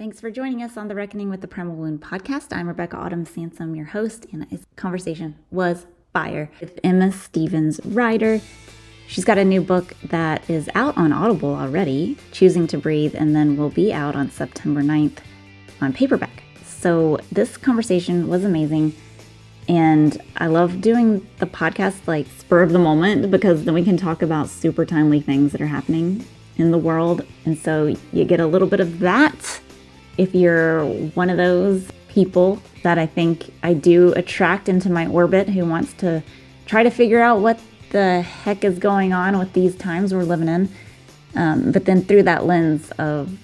Thanks for joining us on the Reckoning with the Primal Wound podcast. I'm Rebecca Autumn Sansom, your host, and this conversation was fire with Emma Stevens Ryder. She's got a new book that is out on Audible already, Choosing to Breathe, and then will be out on September 9th on paperback. So this conversation was amazing. And I love doing the podcast like spur of the moment because then we can talk about super timely things that are happening in the world. And so you get a little bit of that. If you're one of those people that I think I do attract into my orbit who wants to try to figure out what the heck is going on with these times we're living in, but then through that lens of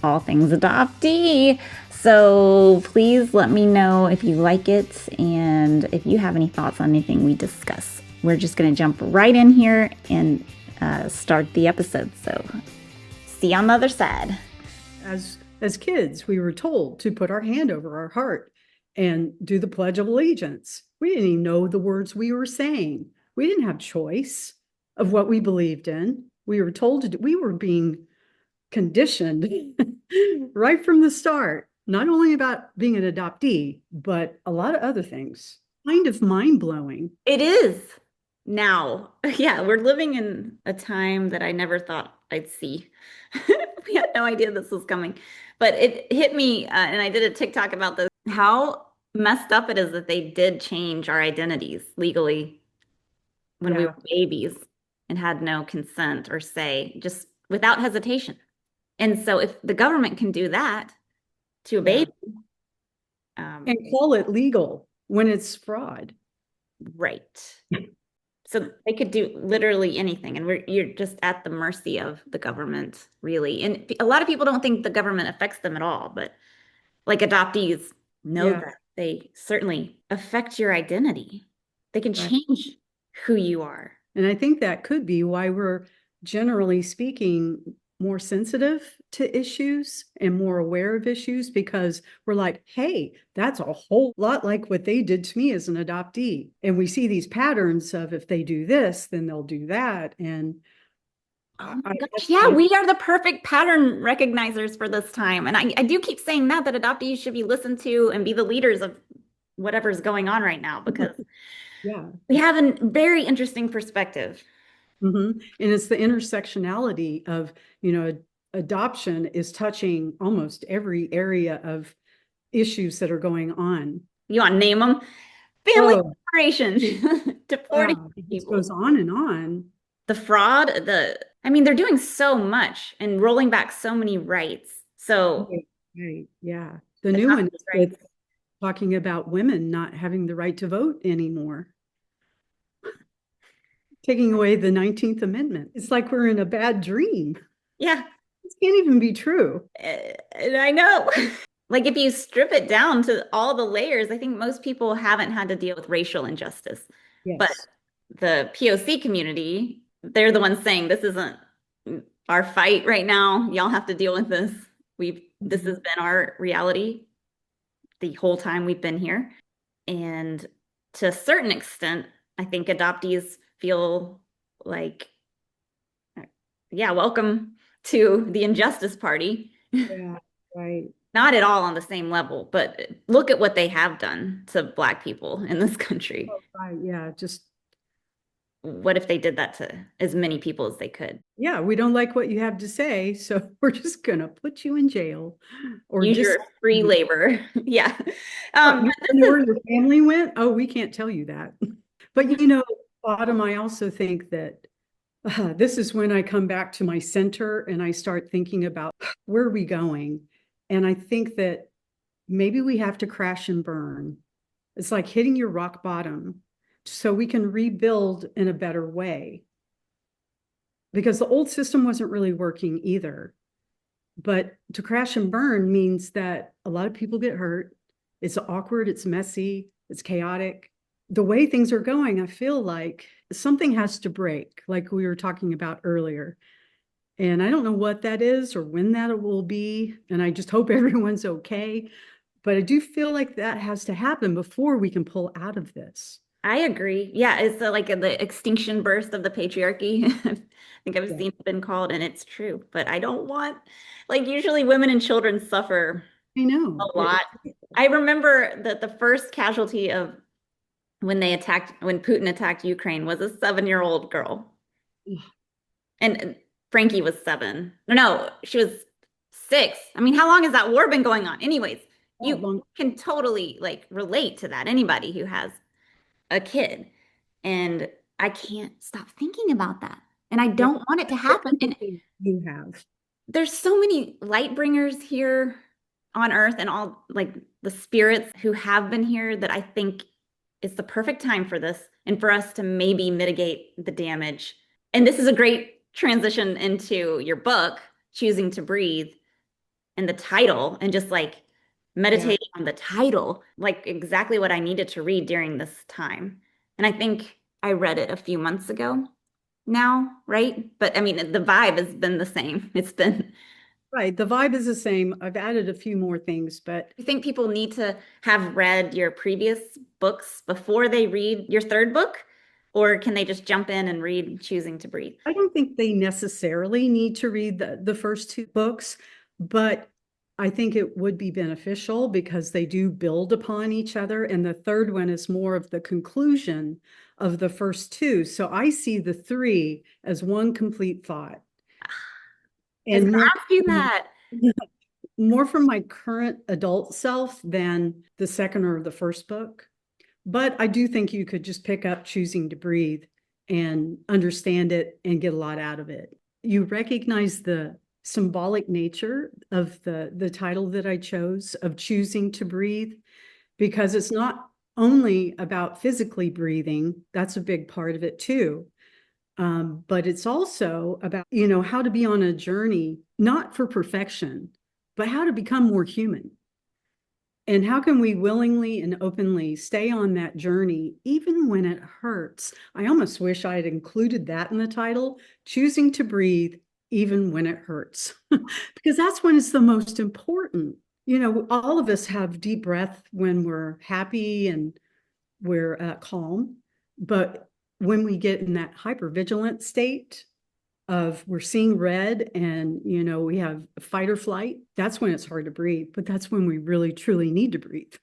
all things adoptee. So please let me know if you like it and if you have any thoughts on anything we discuss. We're just going to jump right in here and start the episode. So see you on the other side. As kids, we were told to put our hand over our heart and do the Pledge of Allegiance. We didn't even know the words we were saying. We didn't have choice of what we believed in. We were told to do, we were being conditioned right from the start, not only about being an adoptee, but a lot of other things. Kind of mind-blowing. It is now. Yeah, we're living in a time that I never thought I'd see. We had no idea this was coming. But it hit me, and I did a TikTok about this, how messed up it is that they did change our identities legally when we were babies and had no consent or say, just without hesitation. And so if the government can do that to a baby. And call it legal when it's fraud. Right. So they could do literally anything. And you're just at the mercy of the government, really. And a lot of people don't think the government affects them at all. But like adoptees know that they certainly affect your identity. They can change who you are. And I think that could be why we're generally speaking more sensitive to issues and more aware of issues, because we're like, hey, that's a whole lot like what they did to me as an adoptee. And we see these patterns of if they do this, then they'll do that. And oh my gosh, yeah, we are the perfect pattern recognizers for this time. And I do keep saying that adoptees should be listened to and be the leaders of whatever's going on right now, because we have a very interesting perspective. And it's the intersectionality of, adoption is touching almost every area of issues that are going on. You want to name them? Family separation, deporting people. It goes on and on. The fraud, they're doing so much and rolling back so many rights. So, right. Yeah. The new one is talking about women not having the right to vote anymore. Taking away the 19th Amendment. It's like we're in a bad dream. Yeah. This can't even be true. I know. Like if you strip it down to all the layers, I think most people haven't had to deal with racial injustice. Yes. But the POC community, they're the ones saying this isn't our fight right now. Y'all have to deal with this. This has been our reality the whole time we've been here. And to a certain extent, I think adoptees feel like, welcome to the injustice party. Yeah, right. Not at all on the same level, but look at what they have done to Black people in this country. Oh, right. Yeah, just what if they did that to as many people as they could? Yeah, we don't like what you have to say, so we're just going to put you in jail. Or use your free labor. Yeah. You know where your family went? Oh, we can't tell you that. But, Autumn, I also think that this is when I come back to my center and I start thinking about where are we going? And I think that maybe we have to crash and burn. It's like hitting your rock bottom so we can rebuild in a better way. Because the old system wasn't really working either. But to crash and burn means that a lot of people get hurt. It's awkward, it's messy, it's chaotic. The way things are going, I feel like something has to break, like we were talking about earlier. And I don't know what that is or when that will be. And I just hope everyone's okay. But I do feel like that has to happen before we can pull out of this. I agree. Yeah, it's like the extinction burst of the patriarchy. I think I've Yeah, seen it been called, and it's true. But I don't want, like, usually women and children suffer I know. a lot. I remember that the first casualty of when Putin attacked Ukraine was a 7-year-old girl. And Frankie was 7. No, she was 6. I mean, how long has that war been going on? Anyways, Oh, you can totally like relate to that. Anybody who has a kid. And I can't stop thinking about that. And I yeah. don't want it to What happen. And empathy you have. there's so many light bringers here on earth and all like the spirits who have been here that I think it's the perfect time for this and for us to maybe mitigate the damage. And this is a great transition into your book, Choosing to Breathe, and the title, and just like Yeah. meditating on the title, like exactly what I needed to read during this time. And I think I read it a few months ago now, right? But I mean, the vibe has been the same. It's been, Right. The vibe is the same. I've added a few more things, but I think people need to have read your previous books before they read your third book, or can they just jump in and read Choosing to Breathe? I don't think they necessarily need to read the first two books, but I think it would be beneficial because they do build upon each other. And the third one is more of the conclusion of the first two. So I see the three as one complete thought I was and going to ask you that. more from my current adult self than the second or the first book. But I do think you could just pick up Choosing to Breathe and understand it and get a lot out of it. You recognize the symbolic nature of the title that I chose of Choosing to Breathe, because it's not only about physically breathing, that's a big part of it too. But it's also about, how to be on a journey, not for perfection, but how to become more human. And how can we willingly and openly stay on that journey, even when it hurts? I almost wish I had included that in the title, Choosing to Breathe, even when it hurts, because that's when it's the most important. All of us have deep breath when we're happy and we're calm. But when we get in that hypervigilant state of we're seeing red and we have fight or flight, that's when it's hard to breathe, but that's when we really truly need to breathe.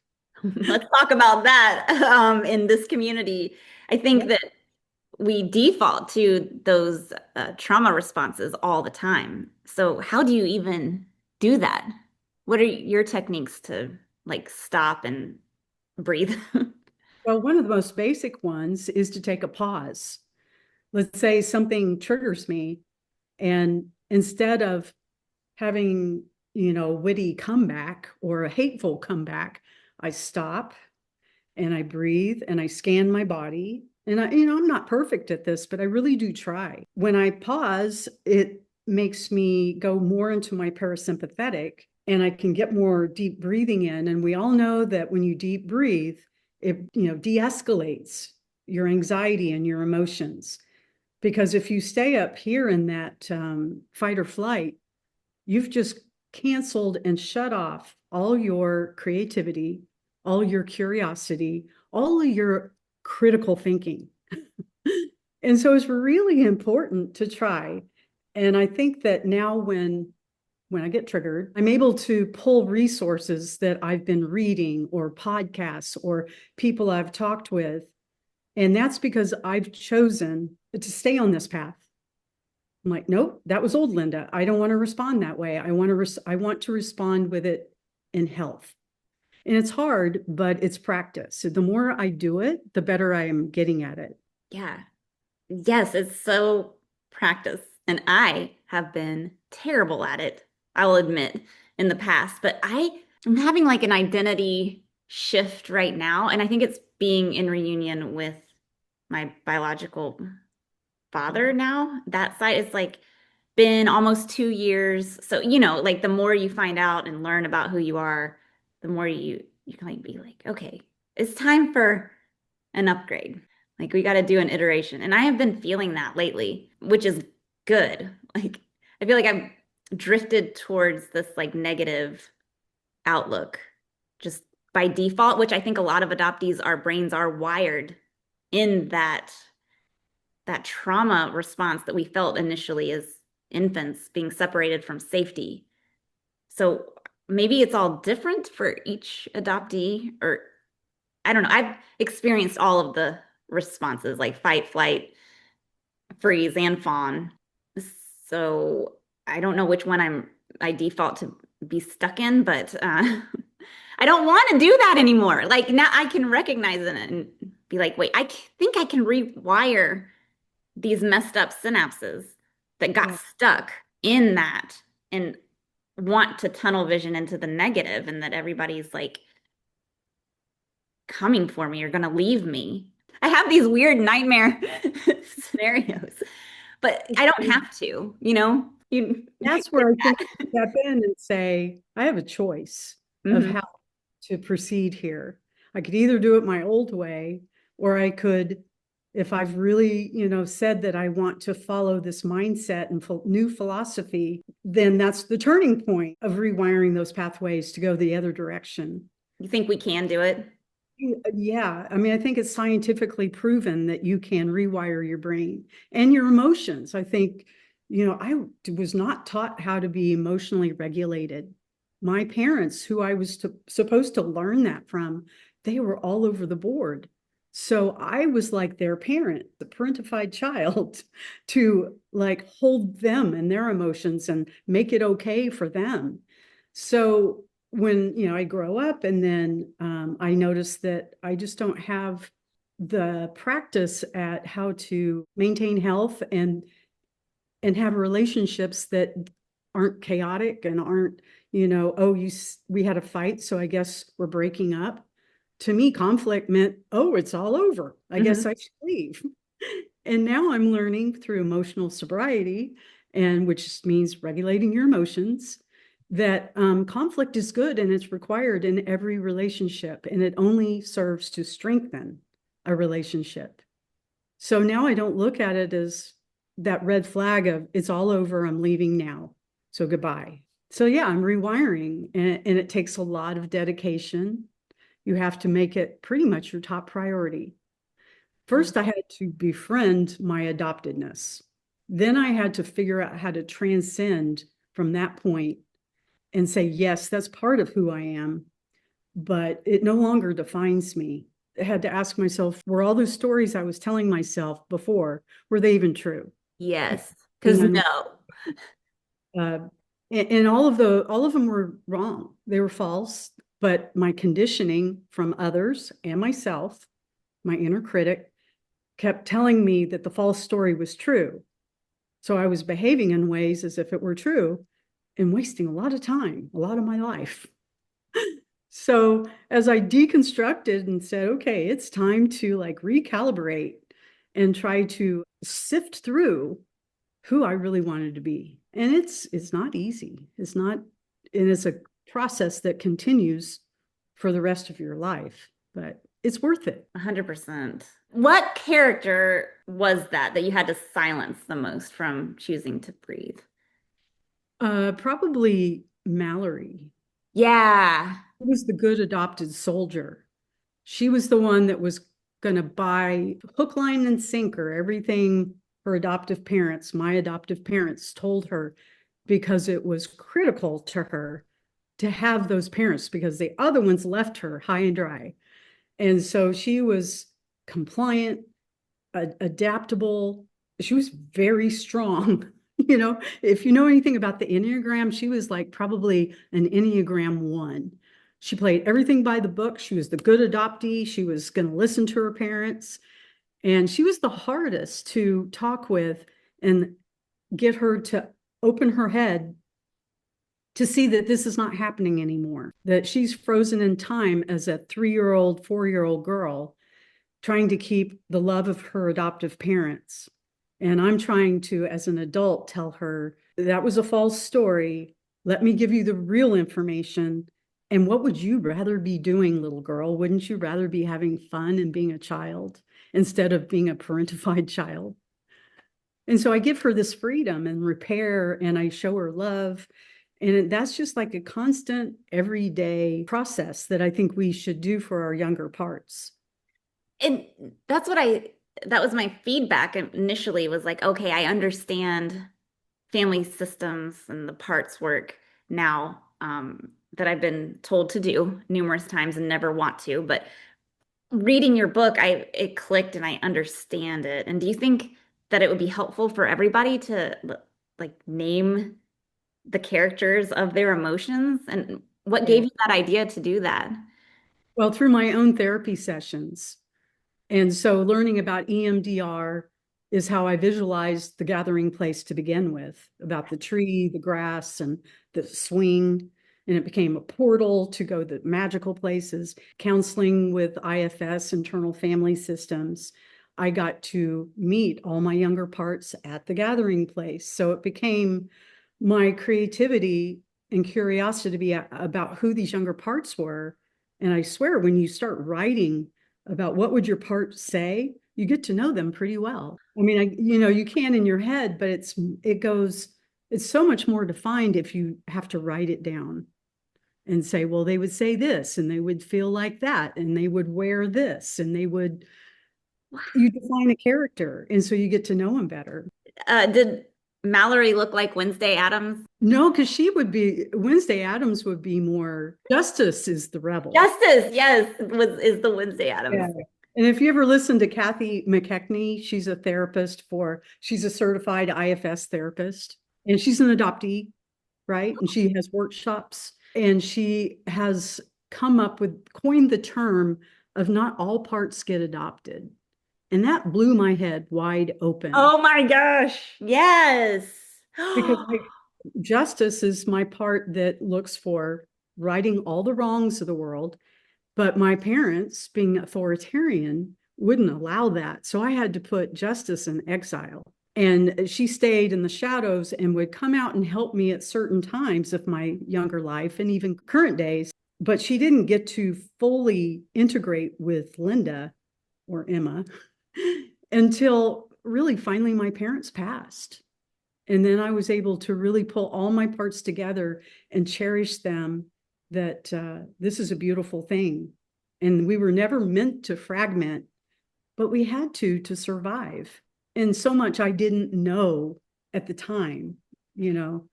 Let's talk about that in this community. I think Yep. that we default to those trauma responses all the time. So how do you even do that? What are your techniques to like stop and breathe? Well, one of the most basic ones is to take a pause. Let's say something triggers me, and instead of having witty comeback or a hateful comeback, I stop and I breathe and I scan my body. And I'm not perfect at this, but I really do try. When I pause, it makes me go more into my parasympathetic and I can get more deep breathing in. And we all know that when you deep breathe, it, de-escalates your anxiety and your emotions. Because if you stay up here in that fight or flight, you've just canceled and shut off all your creativity, all your curiosity, all of your critical thinking. And so it's really important to try. And I think that now when I get triggered, I'm able to pull resources that I've been reading or podcasts or people I've talked with. And that's because I've chosen to stay on this path. I'm like, nope, that was old Linda. I don't want to respond that way. I want to respond with it in health. And it's hard, but it's practice. So the more I do it, the better I am getting at it. Yeah. Yes, it's so practice. And I have been terrible at it, I'll admit, in the past. But I'm having like an identity shift right now. And I think it's being in reunion with my biological father now. That side is like been almost 2 years. So, like the more you find out and learn about who you are, the more you can like be like, okay, it's time for an upgrade. Like we got to do an iteration. And I have been feeling that lately, which is good. Like I feel like I've drifted towards this like negative outlook just by default, which I think a lot of adoptees, our brains are wired in that trauma response that we felt initially as infants, being separated from safety. So maybe it's all different for each adoptee, or I don't know. I've experienced all of the responses like fight, flight, freeze, and fawn. So I don't know which one I default to be stuck in, but I don't want to do that anymore. Like now I can recognize it and be like, wait, think I can rewire these messed up synapses that got Yeah. stuck in that and want to tunnel vision into the negative and that everybody's like coming for me or going to leave me. I have these weird nightmare scenarios, but I don't have to, you know? You That's where I think get I step in and say, I have a choice that. of Hmm. how to proceed here. I could either do it my old way, or I could, if I've really, said that I want to follow this mindset and new philosophy, then that's the turning point of rewiring those pathways to go the other direction. You think we can do it? Yeah, I mean, I think it's scientifically proven that you can rewire your brain and your emotions. I think, I was not taught how to be emotionally regulated. My parents, who I was supposed to learn that from, they were all over the board. So I was like their parent, the parentified child, to like hold them and their emotions and make it okay for them. So when I grow up, and then I notice that I just don't have the practice at how to maintain health and have relationships that aren't chaotic and aren't, oh, we had a fight, so I guess we're breaking up. To me, conflict meant, oh, it's all over, I guess Hmm. I should leave. And now I'm learning through emotional sobriety, and which means regulating your emotions, that conflict is good and it's required in every relationship, and it only serves to strengthen a relationship. So now I don't look at it as that red flag of it's all over, I'm leaving now, so goodbye. So yeah, I'm rewiring, and it takes a lot of dedication. You have to make it pretty much your top priority. First, I had to befriend my adoptedness. Then I had to figure out how to transcend from that point and say, yes, that's part of who I am, but it no longer defines me. I had to ask myself, were all those stories I was telling myself before, were they even true? Yes, because And no. uh, and all of them were wrong. They were false. But my conditioning from others and myself, my inner critic, kept telling me that the false story was true. So I was behaving in ways as if it were true and wasting a lot of time, a lot of my life. So as I deconstructed and said, okay, it's time to like recalibrate and try to sift through who I really wanted to be. And it's not easy. It's not, and it's a process that continues for the rest of your life, but it's worth it. 100%. What character was that you had to silence the most from choosing to breathe? Probably Mallory. Yeah. She was the good adopted soldier. She was the one that was going to buy hook, line, and sinker everything her adoptive parents, my adoptive parents, told her, because it was critical to her to have those parents because the other ones left her high and dry. And so she was compliant, adaptable. She was very strong. If you know anything about the Enneagram, she was like probably an Enneagram 1. She played everything by the book. She was the good adoptee. She was going to listen to her parents. And she was the hardest to talk with and get her to open her head to see that this is not happening anymore, that she's frozen in time as a 3-year-old, 4-year-old girl trying to keep the love of her adoptive parents. And I'm trying to, as an adult, tell her that was a false story. Let me give you the real information. And what would you rather be doing, little girl? Wouldn't you rather be having fun and being a child instead of being a parentified child? And so I give her this freedom and repair, and I show her love. And that's just like a constant, everyday process that I think we should do for our younger parts. And that's what that was my feedback initially was like, okay, I understand family systems and the parts work now, that I've been told to do numerous times and never want to. But reading your book, it clicked and I understand it. And do you think that it would be helpful for everybody to like name the characters of their emotions? And what Yeah. gave you that idea to do that? Well, through my own therapy sessions. And so learning about EMDR is how I visualized the gathering place to begin with, about the tree, the grass, and the swing. And it became a portal to go to magical places, counseling with IFS, internal family systems. I got to meet all my younger parts at the gathering place. So it became my creativity and curiosity about who these younger parts were. And I swear, when you start writing about what would your part say, you get to know them pretty well. I mean, you can in your head, but it's so much more defined if you have to write it down and say, well, they would say this and they would feel like that and they would wear this and you define a character. And so you get to know them better. Did Mallory look like Wednesday Addams? No, because Wednesday Addams would be more, Justice is the rebel. Justice, yes, is the Wednesday Yeah. Addams. And if you ever listen to Kathy McKechnie, she's a certified IFS therapist, and she's an adoptee, right? And she has workshops, and she has coined the term of not all parts get adopted. And that blew my head wide open Oh my gosh. Yes. because Justice is my part that looks for righting all the wrongs of the world. But my parents, being authoritarian, wouldn't allow that. So I had to put Justice in exile. And she stayed in the shadows and would come out and help me at certain times of my younger life and even current days. But she didn't get to fully integrate with Linda or Emma until really finally my parents passed. And then I was able to really pull all my parts together and cherish them, that this is a beautiful thing. And we were never meant to fragment, but we had to survive. And so much I didn't know at the time, you know.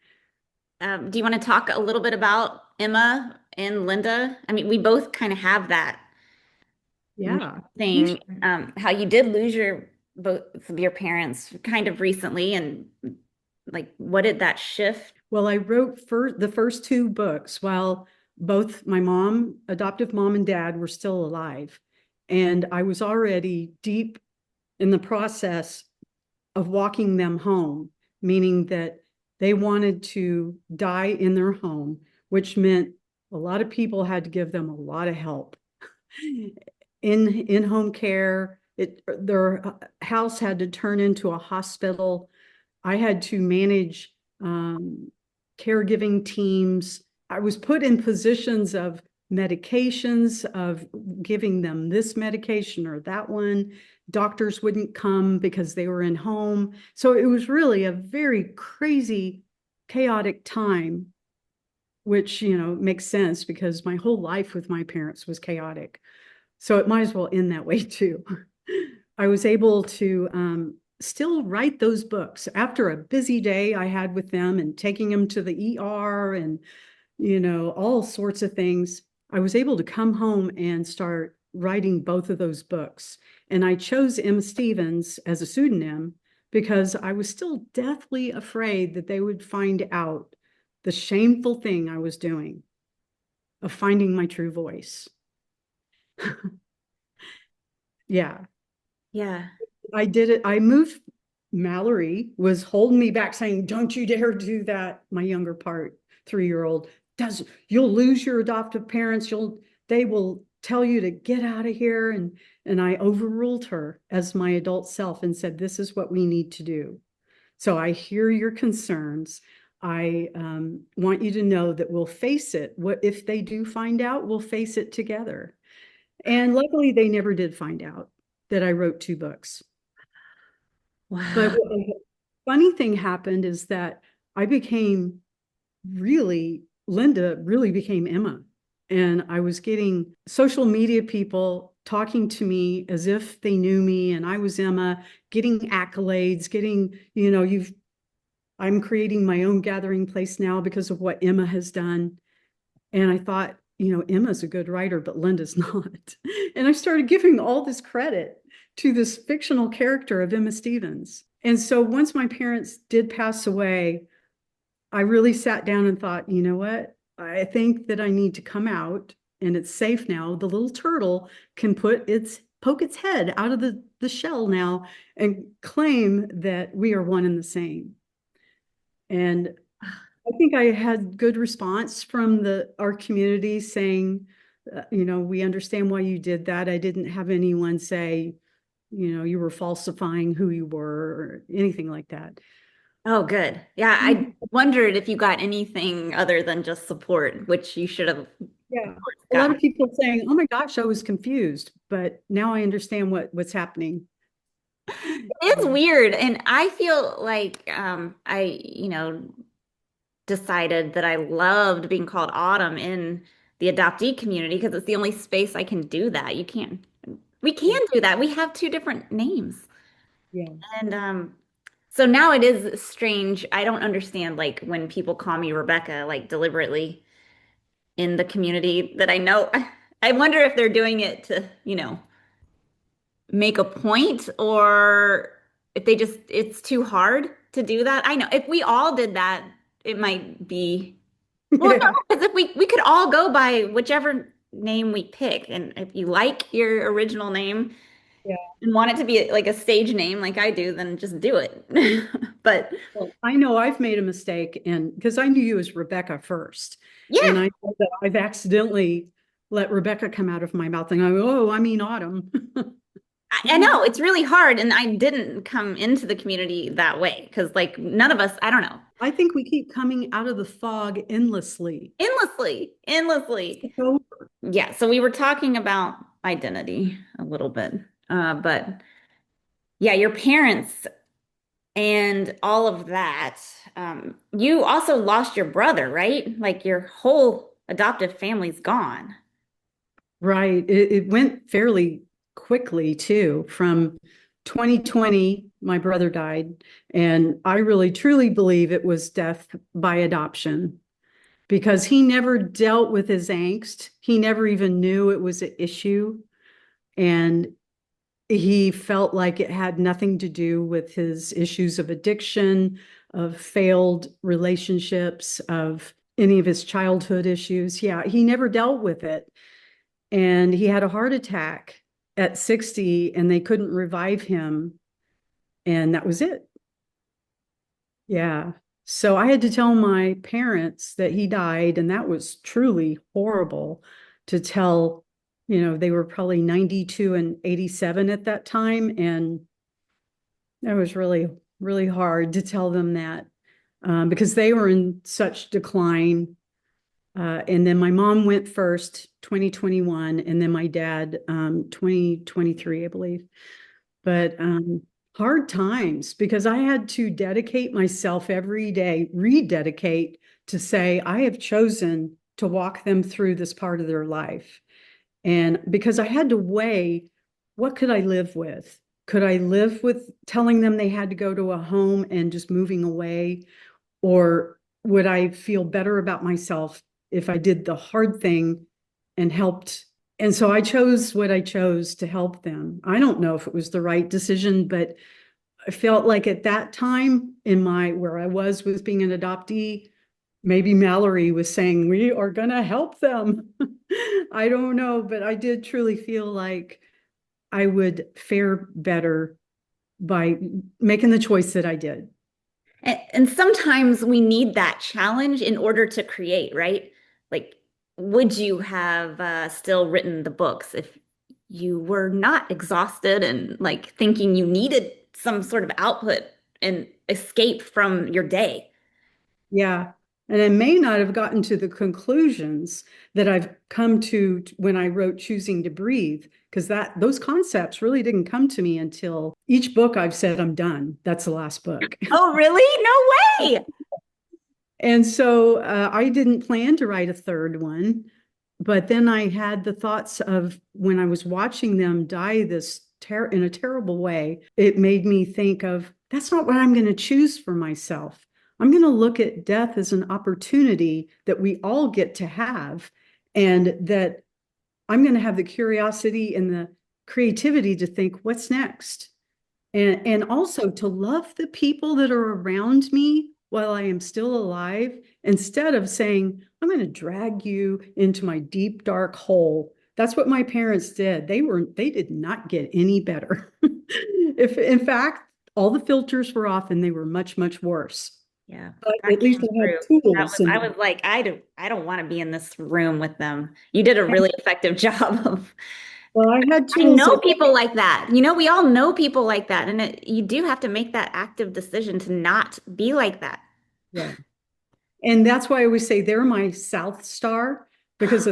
Do you want to talk a little bit about Emma and Linda? I mean, we both kind of have that main Yeah. thing. How you did lose both of your parents kind of recently, and like, what did that shift? Well, I wrote the first two books while both my adoptive mom and dad were still alive. And I was already deep in the process of walking them home, meaning that they wanted to die in their home, which meant a lot of people had to give them a lot of help in home care. Their house had to turn into a hospital. I had to manage caregiving teams. I was put in positions of medications, of giving them this medication or that one. Doctors wouldn't come because they were in home. So it was really a very crazy, chaotic time, which, makes sense because my whole life with my parents was chaotic. So it might as well end that way too. I was able to still write those books after a busy day I had with them and taking them to the ER and, all sorts of things. I was able to come home and start writing both of those books. And I chose M. Stevens as a pseudonym because I was still deathly afraid that they would find out the shameful thing I was doing of finding my true voice. Yeah. Yeah. I did it. I moved. Mallory was holding me back saying, don't you dare do that. My younger part, 3-year-old, you'll lose your adoptive parents. They will tell you to get out of here. And I overruled her as my adult self and said, this is what we need to do. So I hear your concerns. I want you to know that we'll face it. What if they do find out, we'll face it together. And luckily they never did find out that I wrote 2 books. But Wow. the funny thing happened is that Linda really became Emma. and I was getting social media people talking to me as if they knew me and I was Emma, getting accolades, getting, I'm creating my own gathering place now because of what Emma has done. And I thought, Emma's a good writer, but Linda's not. And I started giving all this credit to this fictional character of Emma Stevens. And so once my parents did pass away, I really sat down and thought, you know what? I think that I need to come out and it's safe now. The little turtle can poke its head out of the shell now and claim that we are one and the same. And I think I had good response from our community saying, we understand why you did that. I didn't have anyone say, you were falsifying who you were or anything like that. Oh, good. Yeah, I wondered if you got anything other than just support, which you should have Yeah. A lot gotten. of people saying, "Oh my gosh, I was confused," but now I understand what's happening. It is weird, and I feel like decided that I loved being called Autumn in the adoptee community because it's the only space I can do that. We can do that. We have two different names. Yeah. And so now it is strange. I don't understand like when people call me Rebecca, like deliberately in the community that I know. I wonder if they're doing it to, make a point or if it's too hard to do that. I know if we all did that, it might be, well, no, Yeah. because if we could all go by whichever name we pick. And if you like your original name Yeah. and want it to be like a stage name like I do, then just do it. But Well, I know I've made a mistake and because I knew you as Rebecca first, and yeah, I know that I've accidentally let Rebecca come out of my mouth and I go, "Oh, I mean Autumn." I know it's really hard. And I didn't come into the community that way because like none of us, I don't know, I think we keep coming out of the fog endlessly. endlessly. It's over. Yeah, so we were talking about identity a little bit. But yeah, your parents and all of that. You also lost your brother, right? Like your whole adoptive family's gone. Right. It went fairly quickly too. From 2020, my brother died, and I really truly believe it was death by adoption because he never dealt with his angst. He never even knew it was an issue. And he felt like it had nothing to do with his issues of addiction, of failed relationships, of any of his childhood issues. Yeah, he never dealt with it. And he had a heart attack at 60 and they couldn't revive him. And that was it. Yeah. So I had to tell my parents that he died, and that was truly horrible to tell. They were probably 92 and 87 at that time. And that was really, really hard to tell them that because they were in such decline. And then my mom went first, 2021, and then my dad, 2023, I believe. But hard times because I had to dedicate myself every day, rededicate to say, I have chosen to walk them through this part of their life. And because I had to weigh, what could I live with? Could I live with telling them they had to go to a home and just moving away? Or would I feel better about myself if I did the hard thing and helped? And so I chose what I chose to help them. I don't know if it was the right decision, but I felt like at that time in where I was with being an adoptee, maybe Mallory was saying, we are going to help them. I don't know, but I did truly feel like I would fare better by making the choice that I did. And sometimes we need that challenge in order to create, right? Like, would you have still written the books if you were not exhausted and like thinking you needed some sort of output and escape from your day? Yeah. And I may not have gotten to the conclusions that I've come to when I wrote Choosing to Breathe, because those concepts really didn't come to me until each book I've said I'm done. That's the last book. Oh, really? No way. And so I didn't plan to write a third one. but then I had the thoughts of when I was watching them die in a terrible way, it made me think of that's not what I'm going to choose for myself. I'm going to look at death as an opportunity that we all get to have, and that I'm going to have the curiosity and the creativity to think, what's next? And also to love the people that are around me while I am still alive, instead of saying, I'm going to drag you into my deep, dark hole. That's what my parents did. They did not get any better. If in fact, all the filters were off and they were much, much worse. Yeah, But that at least came I had through. tools I and was like, I don't want to be in this room with them. You did a really effective job of. well, I had I tools know like, people like that. We all know people like that, and you do have to make that active decision to not be like that. yeah. And that's why I always say they're my South Star, because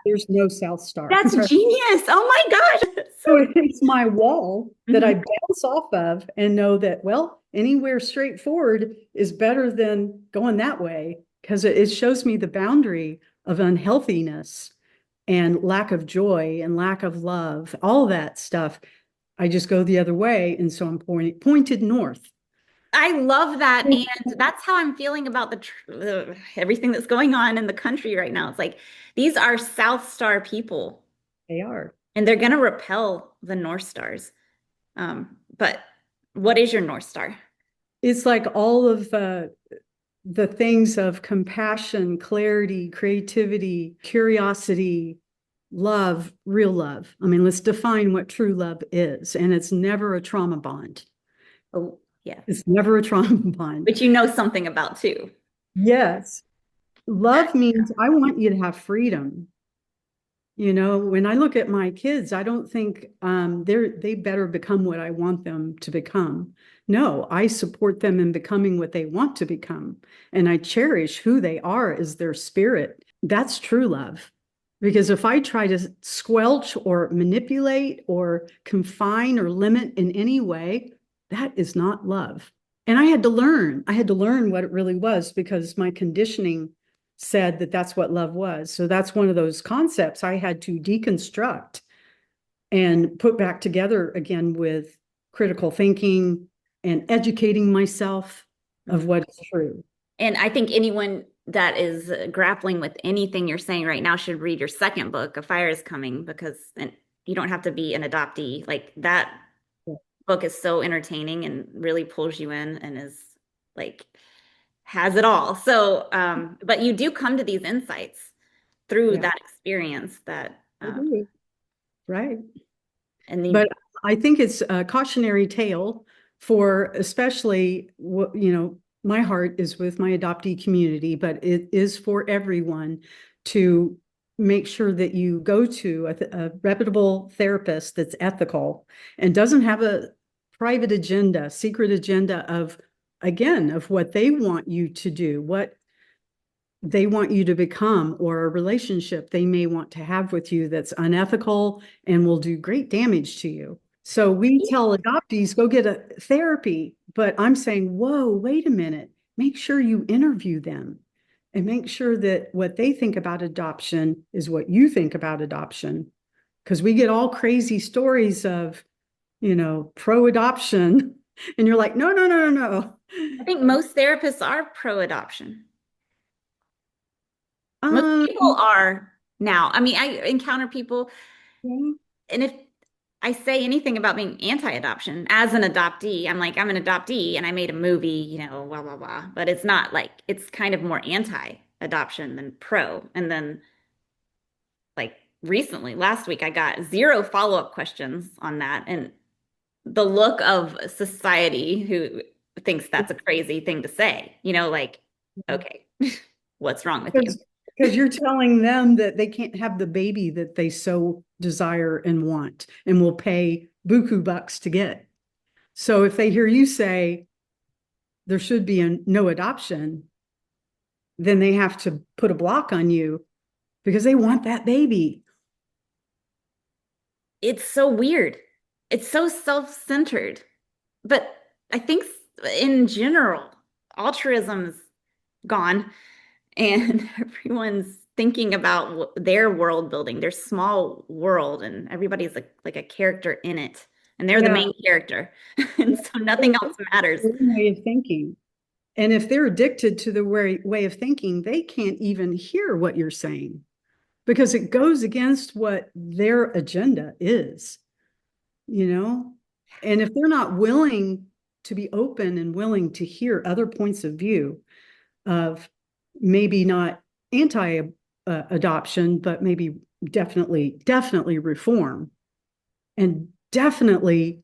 there's no South Star. That's genius. Oh my gosh. So it's my wall that I Mhm. bounce off of and know that, well, anywhere straightforward is better than going that way, because it shows me the boundary of unhealthiness and lack of joy and lack of love, all that stuff. I just go the other way. And so I'm pointed north. I love that. And that's how I'm feeling about everything that's going on in the country right now. It's like these are South Star people, They are. and they're going to repel the North Stars. But what is your North Star? It's like all of the things of compassion, clarity, creativity, curiosity, love, real love. I mean, let's define what true love is. And it's never a trauma bond. Oh, yeah. It's never a trauma bond. Which you know something about too. Yes. Love means I want you to have freedom. When I look at my kids, I don't think they better become what I want them to become. No, I support them in becoming what they want to become. And I cherish who they are as their spirit. That's true love. Because if I try to squelch or manipulate or confine or limit in any way, that is not love. And I had to learn what it really was, because my conditioning said that that's what love was. So that's one of those concepts I had to deconstruct and put back together again with critical thinking and educating myself of what is true. And I think anyone that is grappling with anything you're saying right now should read your second book, A Fire is Coming, because and you don't have to be an adoptee. Like that book is so entertaining and really pulls you in and is like has it all. So, but you do come to these insights through Yeah, that experience that, I do. Right. and then But I think it's a cautionary tale for especially my heart is with my adoptee community, but it is for everyone to make sure that you go to a reputable therapist that's ethical and doesn't have a private agenda, secret agenda of, again, of what they want you to do, what they want you to become, or a relationship they may want to have with you that's unethical and will do great damage to you. So we tell adoptees, go get a therapy, but I'm saying, whoa, wait a minute. Make sure you interview them and make sure that what they think about adoption is what you think about adoption. Because we get all crazy stories of, pro-adoption. And you're like, no, no, no, no, no. I think most therapists are pro-adoption. Most Um, people are now. I mean, I encounter people, yeah, and if I say anything about being anti-adoption as an adoptee, I'm like, I'm an adoptee and I made a movie, blah, blah, blah. But it's not like, it's kind of more anti-adoption than pro. And then, like, recently, last week, I got zero follow-up questions on that. And the look of society who thinks that's a crazy thing to say, like, okay, what's wrong with you? because you're telling them that they can't have the baby that they so desire and want and will pay buku bucks to get. So if they hear you say there should be no adoption, then they have to put a block on you because they want that baby. It's so weird. It's so self-centered. But I think in general, altruism's gone and everyone's thinking about their world building, their small world, and everybody's like a character in it, and they're the Yeah. main character, and so nothing else matters. Their own way of thinking. And if they're addicted to the way of thinking, they can't even hear what you're saying because it goes against what their agenda is, you know? And if they're not willing to be open and willing to hear other points of view of maybe not anti adoption, but maybe definitely reform and definitely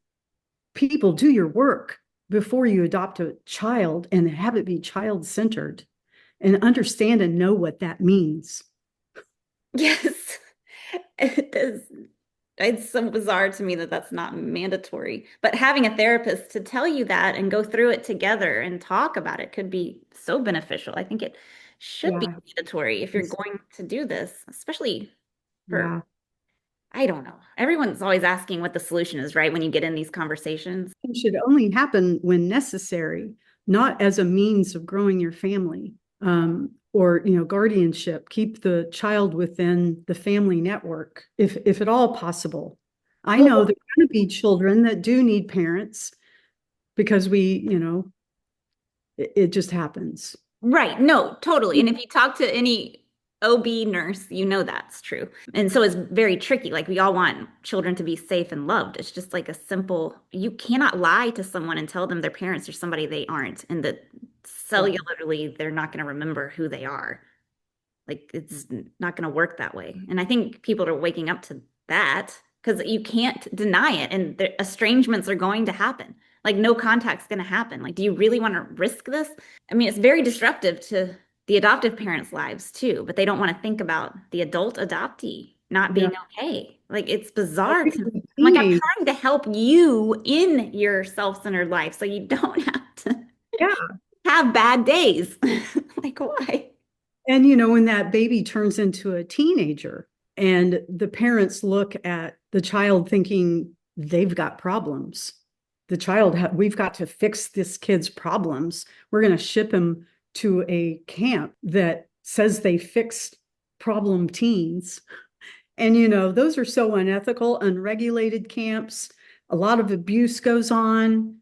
people do your work before you adopt a child and have it be child centered and understand and know what that means. Yes, it is. It's so bizarre to me that that's not mandatory. But having a therapist to tell you that and go through it together and talk about it could be so beneficial. I think it should be Yeah. mandatory if you're going to do this, especially for, Yeah. I don't know. Everyone's always asking what the solution is, right? When you get in these conversations. It should only happen when necessary, not as a means of growing your family or guardianship. Keep the child within the family network, if at all possible. I know Well, there are going to be children that do need parents because it just happens. right. No, totally. And if you talk to any OB nurse, you know that's true. And so it's very tricky. Like we all want children to be safe and loved. It's just like a simple, you cannot lie to someone and tell them their parents are somebody they aren't, and that Yeah. cellularly they're not going to remember who they are. Like it's not going to work that way. And I think people are waking up to that because you can't deny it. And estrangements are going to happen. Like no contact's going to happen. Like, do you really want to risk this? I mean, it's very disruptive to the adoptive parents' lives too, but they don't want to think about the adult adoptee not Yeah. being okay. Like it's bizarre to me. Every I'm like, I'm teenage, trying to help you in your self-centered life so you don't have to yeah. have bad days. Like, why? And when that baby turns into a teenager and the parents look at the child thinking they've got problems. We've got to fix this kid's problems. We're going to ship him to a camp that says they fixed problem teens. And those are so unethical, unregulated camps. A lot of abuse goes on.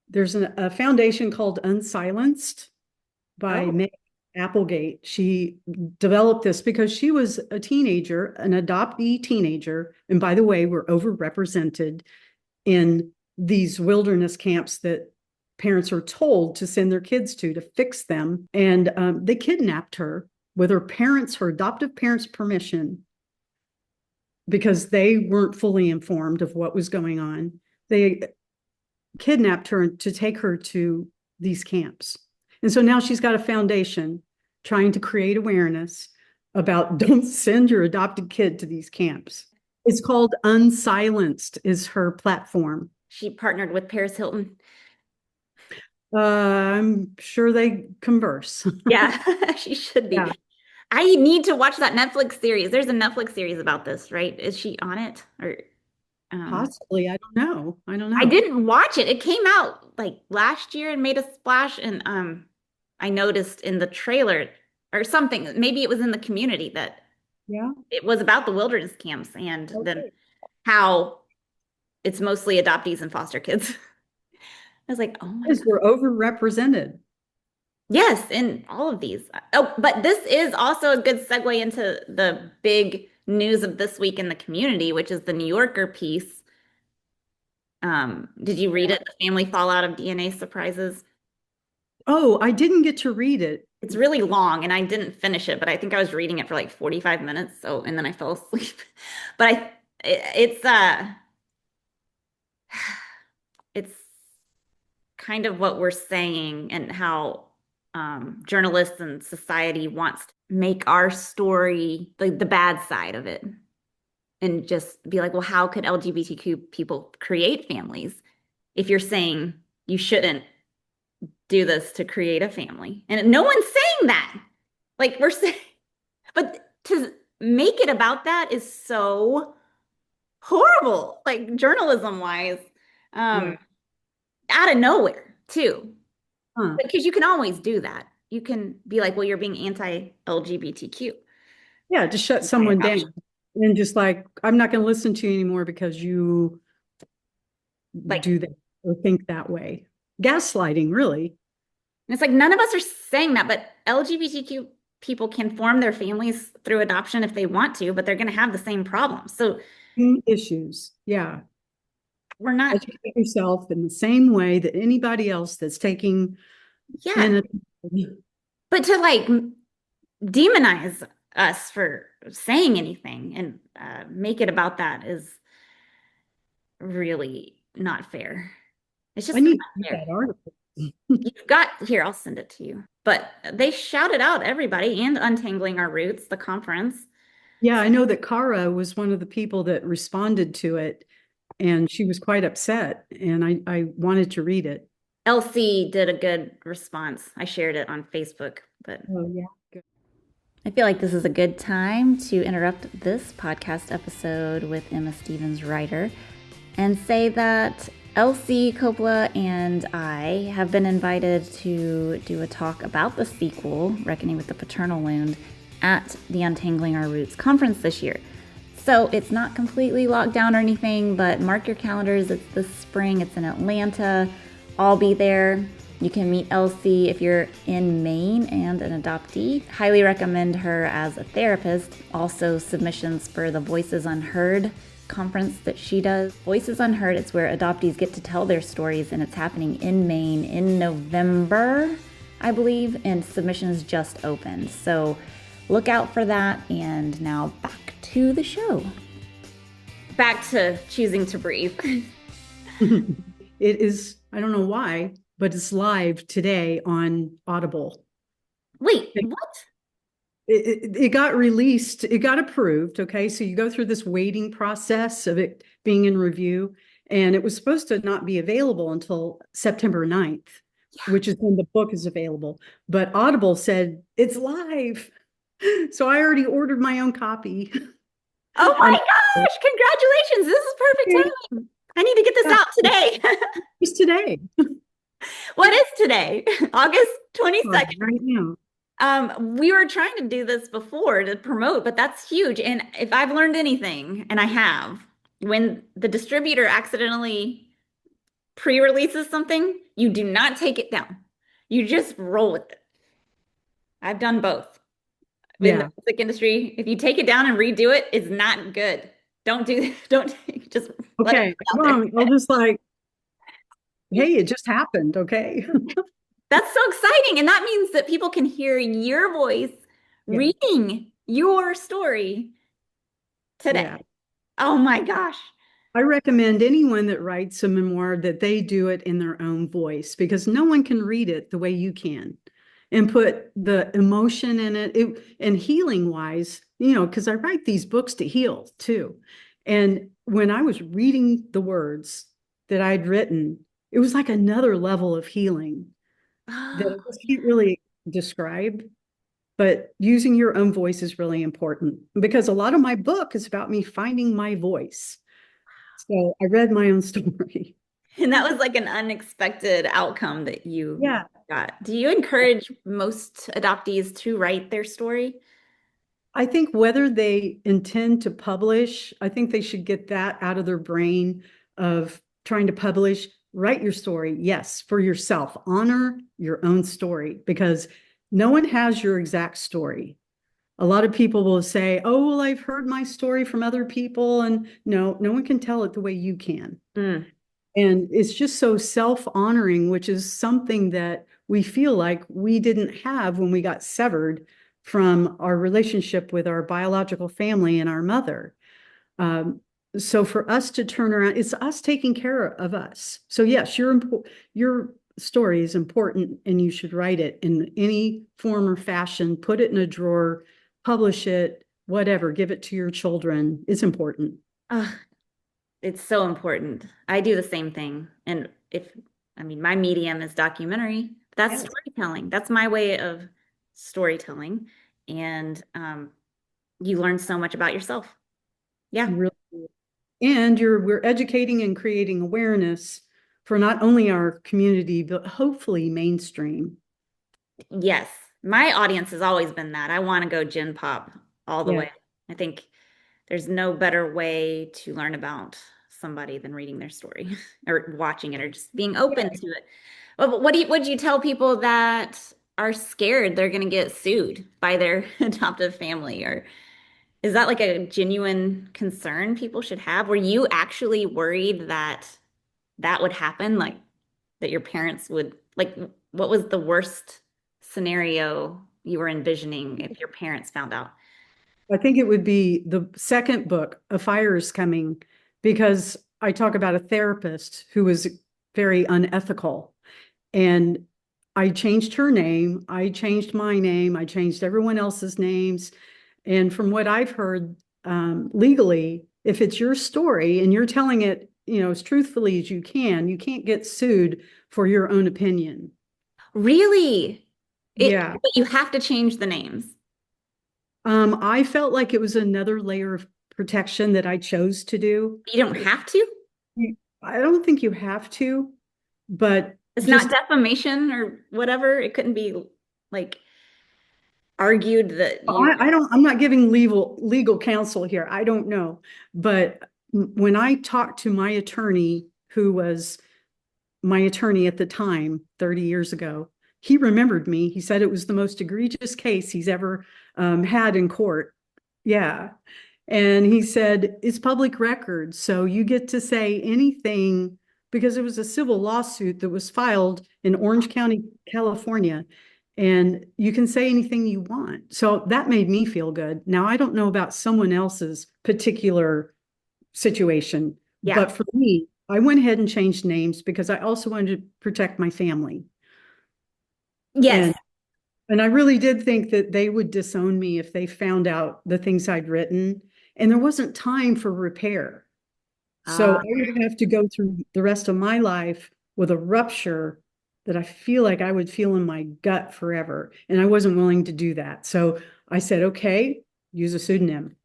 There's a foundation called Unsilenced by Oh. Meg Applegate. She developed this because she was a teenager, an adoptee teenager. And by the way, we're overrepresented in these wilderness camps that parents are told to send their kids to fix them. And they kidnapped her with her adoptive parents' permission because they weren't fully informed of what was going on. They kidnapped her to take her to these camps. And so now she's got a foundation trying to create awareness about don't send your adopted kid to these camps. It's called Unsilenced is her platform. She partnered with Paris Hilton. I'm sure they converse. Yeah, she should be. Yeah, I need to watch that Netflix series. There's a Netflix series about this, right? Is she on it? Or possibly. I don't know. I don't I know. didn't watch it. It came out like last year and made a splash, and I noticed in the trailer or something, maybe it was in the community that Yeah. it was about the wilderness camps and then Okay. how it's mostly adoptees and foster kids. I was like, oh my Because God. we're overrepresented. Yes, in all of these. Oh, but this is also a good segue into the big news of this week in the community, which is the New Yorker piece. Did you read it? The family fallout of DNA surprises. Oh, I didn't get to read it. It's really long and I didn't finish it, but I think I was reading it for like 45 minutes. So, and then I fell asleep. But it's kind of what we're saying and how journalists and society wants to make our story like the bad side of it and just be like, well, how could LGBTQ people create families if you're saying you shouldn't do this to create a family? And no one's saying that. Like we're saying, but to make it about that is so horrible, like journalism wise, Yeah. um, out of nowhere too. Huh. Because you can always do that. You can be like, well, you're being anti-LGBTQ. Yeah, just shut someone down and just like, I'm not going to listen to you anymore because you Like, do that or think that way. Gaslighting, really. and it's like none of us are saying that, but LGBTQ people can form their families through adoption if they want to, but they're going to have the same problems. So Issues. Yeah. we're not, Educate yourself in the same way that anybody else that's taking yeah. in a But to like demonize us for saying anything and make it about that is really not fair. It's I just not need to read fair. that article. You've got here, I'll send it to you. But they shouted out everybody and Untangling Our Roots, the conference. Yeah, I know that Cara was one of the people that responded to it, and she was quite upset, and I wanted to read it. Elsie did a good response. I shared it on Facebook, but Oh, yeah. I feel like this is a good time to interrupt this podcast episode with Emma Stevens Writer and say that Elsie Coppola and I have been invited to do a talk about the sequel, Reckoning with the Paternal Wound, at the Untangling Our Roots conference this year. So it's not completely locked down or anything, but mark your calendars. It's this spring. It's in Atlanta. I'll be there. You can meet Elsie if you're in Maine and an adoptee. Highly recommend her as a therapist. Also, submissions for the Voices Unheard conference that she does. Voices Unheard, it's where adoptees get to tell their stories, and it's happening in Maine in November, I believe, and submissions just opened. So look out for that. And now back to the show. Back to choosing to breathe. It is, I don't know why, but it's live today on Audible. Wait, what? It got released, it got approved. Okay. So you go through this waiting process of it being in review, and it was supposed to not be available until September 9th, which is when the book is available. But Audible said it's live. So I already ordered my own copy. Oh my on gosh, congratulations. This is perfect time. I need to get this out today. just today. What is today? August 22nd. Right now. We were trying to do this before to promote, but that's huge. And if I've learned anything, and I have, when the distributor accidentally pre-releases something, you do not take it down. You just roll with it. I've done both. In the Yeah. music industry, if you take it down and redo it, it's not good. Don't just let it Okay. out there. I'll just like, hey, it just happened. Okay. That's so exciting. And that means that people can hear your voice Yeah. reading your story today. Yeah. Oh my gosh. I recommend anyone that writes a memoir that they do it in their own voice, because no one can read it the way you can and put the emotion in it. And healing wise, because I write these books to heal too. And when I was reading the words that I'd written, it was like another level of healing that I just can't really describe. But using your own voice is really important, because a lot of my book is about me finding my voice. So I read my own story. And that was like an unexpected outcome that you Yeah, got. Do you encourage most adoptees to write their story? I think whether they intend to publish, I think they should get that out of their brain of trying to publish. Write your story, yes, for yourself. Honor your own story, because no one has your exact story. A lot of people will say, oh, well, I've heard my story from other people. And no one can tell it the way you can. Mm. And it's just so self-honoring, which is something that we feel like we didn't have when we got severed from our relationship with our biological family and our mother. So for us to turn around, it's us taking care of us. So yes, your story is important, and you should write it in any form or fashion. Put it in a drawer, publish it, whatever. Give it to your children. It's important. It's so important. I do the same thing. And my medium is documentary. That's Yes. storytelling. That's my way of storytelling. And you learn so much about yourself. Yeah. Really. And we're educating and creating awareness for not only our community, but hopefully mainstream. Yes. My audience has always been that. I want to go Gen Pop. all the Yeah. way. I think there's no better way to learn about somebody than reading their story or watching it or just being open to it. What do you tell people that are scared they're going to get sued by their adoptive family? Or is that like a genuine concern people should have? Were you actually worried that that would happen? Like that your parents would, like, what was the worst scenario you were envisioning if your parents found out? I think it would be the second book, A Fire is Coming, because I talk about a therapist who was very unethical. And I changed her name. I changed my name. I changed everyone else's names. And from what I've heard, legally, if it's your story and you're telling it, as truthfully as you can't get sued for your own opinion. Really? Yeah. But you have to change the names. I felt like it was another layer of protection that I chose to do. You don't have to. I don't think you have to, but It's not just defamation or whatever. It couldn't be like argued that you. I'm not giving legal counsel here. I don't know. But when I talked to my attorney, who was my attorney at the time, 30 years ago, he remembered me. He said it was the most egregious case he's ever had in court. Yeah. And he said, it's public record. So you get to say anything because it was a civil lawsuit that was filed in Orange County, California. And you can say anything you want. So that made me feel good. Now, I don't know about someone else's particular situation, Yeah. but for me, I went ahead and changed names because I also wanted to protect my family. Yes. And and I really did think that they would disown me if they found out the things I'd written. And there wasn't time for repair. So Uh, I would have to go through the rest of my life with a rupture that I feel like I would feel in my gut forever. And I wasn't willing to do that. So I said, okay, use a pseudonym.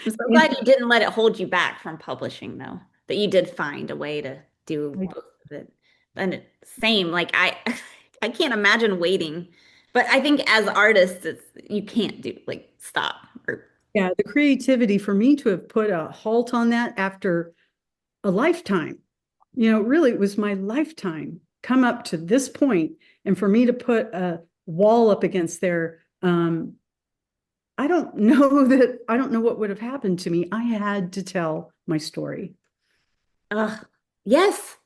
I'm so And glad you didn't let it hold you back from publishing, though, that you did find a way to do I, both of it. And same, like I can't imagine waiting. But I think as artists, it's you can't do like stop or yeah, the creativity for me to have put a halt on that after a lifetime, really it was my lifetime come up to this point. And for me to put a wall up against there, I don't know what would have happened to me. I had to tell my story. yes.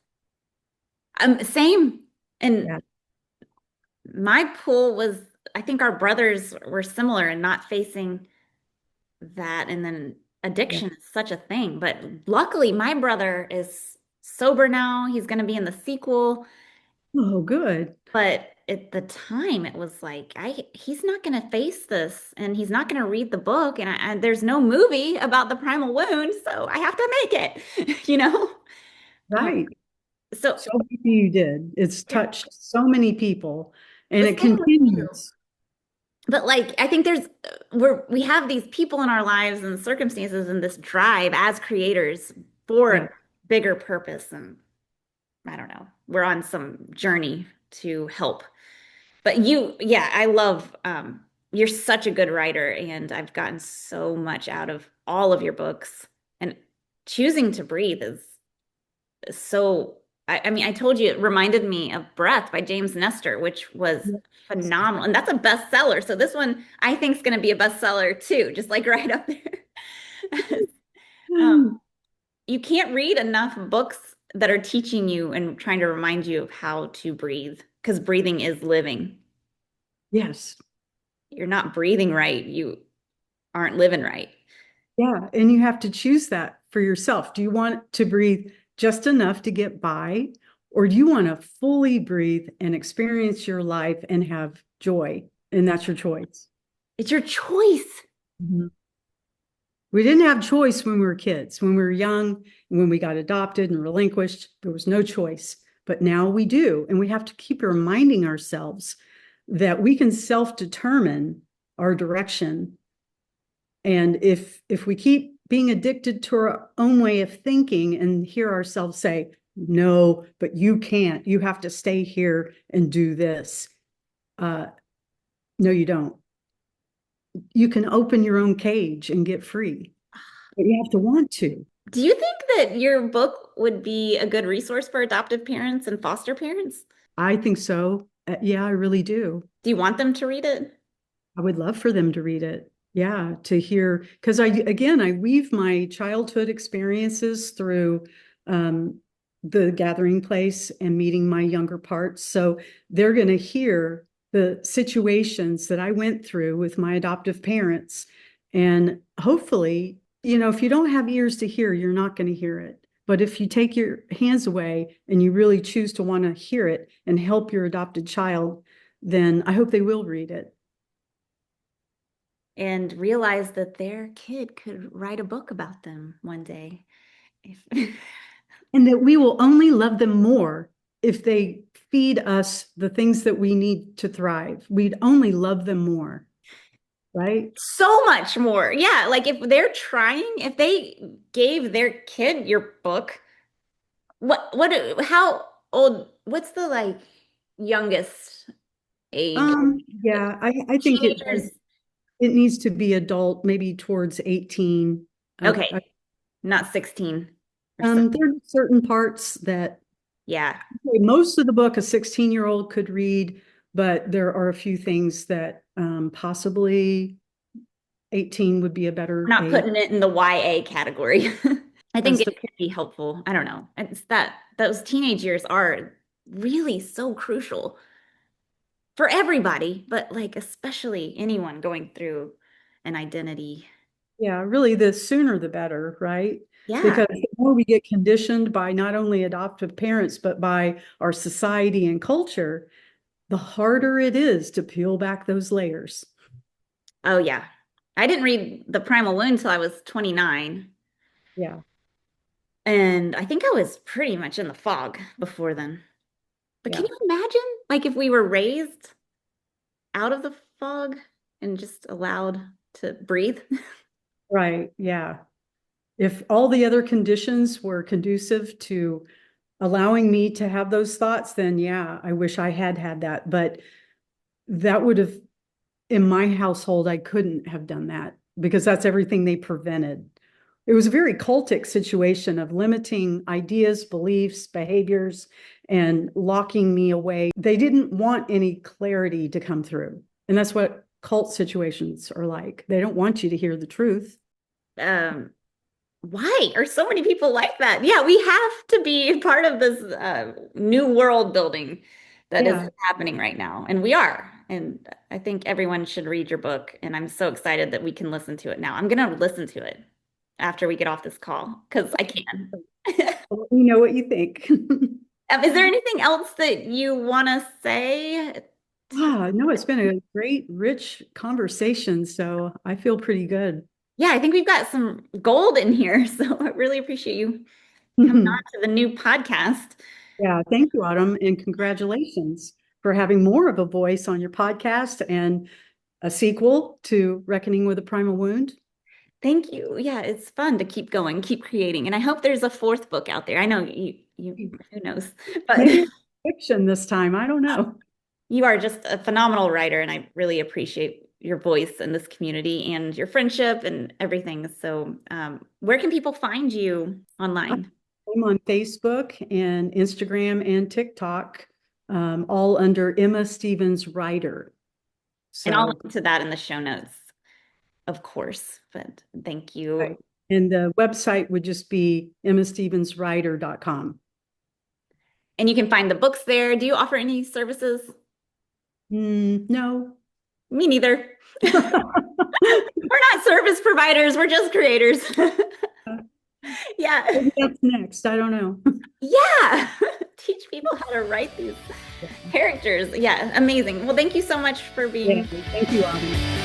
Same. And Yeah. my pool was, I think our brothers were similar in not facing that. And then Yeah. addiction is such a thing. But luckily, my brother is sober now. He's going to be in the sequel. Oh, good. But at the time, it was like, he's not going to face this and he's not going to read the book. And there's no movie about the primal wound. So I have to make it, you know? Um, Right. so So happy you did. It's yeah, touched so many people and the it same with you. continues. But like, I think we have these people in our lives and circumstances and this drive as creators for Yeah. a bigger purpose. And I don't know, we're on some journey to help. But yeah, I love, you're such a good writer, and I've gotten so much out of all of your books. And choosing to breathe is so, I mean, I told you it reminded me of Breath by James Nestor, which was phenomenal. And that's a bestseller. So this one I think is going to be a bestseller too, just like right up there. Um, you can't read enough books that are teaching you and trying to remind you of how to breathe, because breathing is living. Yes. You're not breathing right, you aren't living right. Yeah. And you have to choose that for yourself. Do you want to breathe just enough to get by, or do you want to fully breathe and experience your life and have joy? And that's your choice. It's your choice. Mhm. We didn't have choice when we were kids. When we were young, when we got adopted and relinquished, there was no choice. But now we do. And we have to keep reminding ourselves that we can self-determine our direction. And if we keep being addicted to our own way of thinking and hear ourselves say, no, but you can't, you have to stay here and do this. Uh, no, you don't. you can open your own cage and get free. But you have to want to. Do you think that your book would be a good resource for adoptive parents and foster parents? I think so. Yeah, I really do. Do you want them to read it? I would love for them to read it. Yeah, to hear, because I weave my childhood experiences through um, the gathering place and meeting my younger parts. So they're going to hear the situations that I went through with my adoptive parents. And hopefully, if you don't have ears to hear, you're not going to hear it. But if you take your hands away and you really choose to want to hear it and help your adopted child, then I hope they will read it. And realize that their kid could write a book about them one day. And that we will only love them more if they feed us the things that we need to thrive. We'd only love them more, right? So much more. Yeah, like if they're trying, if they gave their kid your book, how old, what's the like youngest age? Yeah, I think Teenagers? it needs to be adult, maybe towards 18. Okay, not 16 or There something. are certain parts that Yeah. most of the book a 16-year-old could read, but there are a few things that possibly 18 would be a better Not age. putting it in the YA category. I think That's it could be helpful. I don't know. It's that those teenage years are really so crucial for everybody, but like especially anyone going through an identity. Yeah, really, the sooner the better, right? Yeah. Because the more we get conditioned by not only adoptive parents, but by our society and culture, the harder it is to peel back those layers. Oh yeah. I didn't read The Primal Wound until I was 29. Yeah, And I think I was pretty much in the fog before then. But can yeah, you imagine like if we were raised out of the fog and just allowed to breathe? right. Yeah. If all the other conditions were conducive to allowing me to have those thoughts, then yeah, I wish I had had that. But that would have, in my household, I couldn't have done that because that's everything they prevented. It was a very cultic situation of limiting ideas, beliefs, behaviors, and locking me away. They didn't want any clarity to come through. And that's what cult situations are like. They don't want you to hear the truth. Um, why are so many people like that? Yeah, we have to be part of this new world building that is Yeah. happening right now. And we are. And I think everyone should read your book. And I'm so excited that we can listen to it now. I'm going to listen to it after we get off this call because I can. Let me know what you think. Is there anything else that you want to say? No, it's been a great, rich conversation. So I feel pretty good. Yeah, I think we've got some gold in here. So I really appreciate you coming on to the new podcast. Yeah, thank you, Autumn, and congratulations for having more of a voice on your podcast and a sequel to Reckoning with a Primal Wound. Thank you. Yeah, it's fun to keep going, keep creating. And I hope there's a fourth book out there. I know who knows, but Maybe it's fiction this time. I don't know. you are just a phenomenal writer, and I really appreciate your voice in this community and your friendship and everything. So, where can people find you online? I'm on Facebook and Instagram and TikTok, all under Emma Stevens Writer. And I'll So, link to that in the show notes, of course. But thank you. right. And the website would just be emmastevenswriter.com. And you can find the books there. Do you offer any services? No. Me neither. We're not service providers, we're just creators. Yeah. Maybe that's next. I don't know. Yeah. Teach people how to write these characters. Yeah, amazing. Well, thank you so much for being Thank you, Autumn.